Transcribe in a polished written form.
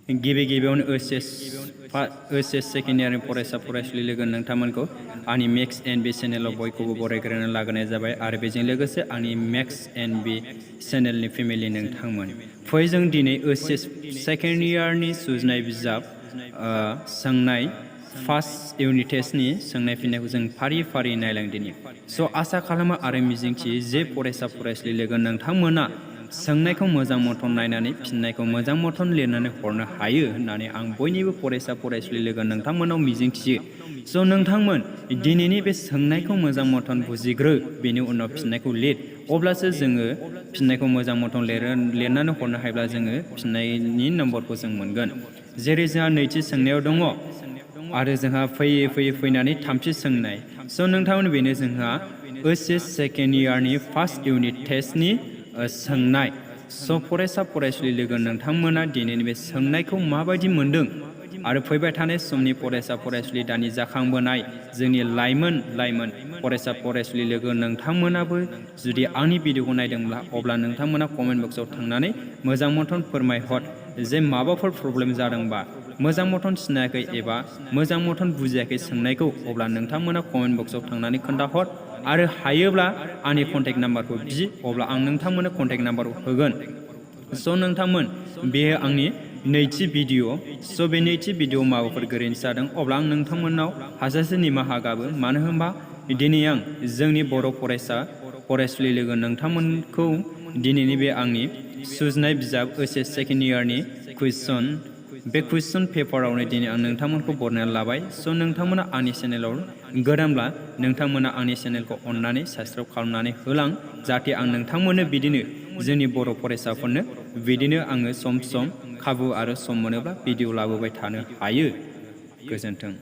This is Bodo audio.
गिबियावनो ओएचएस सेकेन्ड इयारनि फरायसा फरायसुलि लोगो नोंथांमोनखौ आंनि मेक्स एन बि चेनेलाव बयखौबो बरायग्रोनो लाबोनाय जाबाय आरो बेजों लोगोसे आंनि मेक्स एन बि चेनेलनि फेमिलि नोंथांमोन फै जों दिनै ओएचएस सेकेन्ड इयारनि सुजुनाय बिजाब सोंनाय फार्स्ट इउनिट टेस्टनि सोंनाय फिननायखौ जों फारि फारि नायलांदिनि स' आसा खालामो आरो मिजिंथियो जे फरायसा फरायसुलि लोगो नोंथांमोना सोंनायखौ मोजां मथन नायनानै फिननायखौ मोजां मथन लिरनानै हरनो हायो होननानै आं बयनिबो फरायसा फरायसुलि लोगो नोंथांमोनाव मिजिंथियो स' नोंथांमोन दिनैनि बे सोंनायखौ मोजां मथन बुजिग्रो बेनि उनाव फिननायखौ लिर अब्लासो जोङो फिननायखौ मोजां मथन लिरनानै हरनो हायोब्ला जोङो फिननायनि नम्बरखौ जों मोनगोन जेरै जोंहा नैथि सोंनायाव दङ आरो जोंहा फैयै फैनानै थामथि सोंनाय स' नोंथांमोन बेनो जोंहा ओएचएस सेकेन्ड इयारनि फार्स्ट इउनिट टेस्टनि सोंनाय स' फरायसा फरायसुलि लोगो नोंथांमोना दिनैनि बे सोंनायखौ माबायदि मोनदों आरो फैबाय थानाय समनि फरायसा फरायसुलि दानि जाखांबोनाय जोंनि लाइमोन फरायसा फरायसुलि लोगो नोंथांमोनाबो जुदि आंनि भिडिअखौ नायदोंब्ला अब्ला नोंथांमोना कमेन्ट बक्सआव थांनानै मोजां मथन फोरमायहर जे माबाफोर प्रब्लेम जादोंबा मोजां मथन सिनायाखै एबा मोजां मथन बुजियाखै सोंनायखौ अब्ला नोंथांमोना कमेन्ट बक्सआव थांनानै खोन्थाहर आरो हायोब्ला आंनि कन्टेक्ट नाम्बारखौ बि अब्ला आं नोंथांमोननो कन्टेक्ट नाम्बारखौ होगोन स' नोंथांमोन बेयो आंनि नैथि भिडिअ स' बे नैथि भिडिअ माबाफोर गोरोन्थि जादों अब्ला आं नोंथांमोननाव हाजासे निमाहा गाबो मानो होनबा दिनै आं जोंनि बर' फरायसा फरायसुलि लोगो नोंथांमोनखौ दिनैनि बे आंनि सुजुनाय बिजाब ओएचएस सेकेन्ड इयारनि कुइसन बे कुइसन पेपारावनो दिनै आं नोंथांमोनखौ बरनायना लाबाय स' नोंथांमोना आंनि चेनेलाव गोदानब्ला नोंथांमोना आंनि चेनेलखौ अननानै साबस्क्राइब खालामनानै होलां जाहाथे आं नोंथांमोननो बिदिनो जोंनि बर' फरायसाफोरनो बिदिनो आङो सम खाबु आरो सम मोनोब्ला भिडिअ लाबोबाय थानो हायो गोजोन्थों।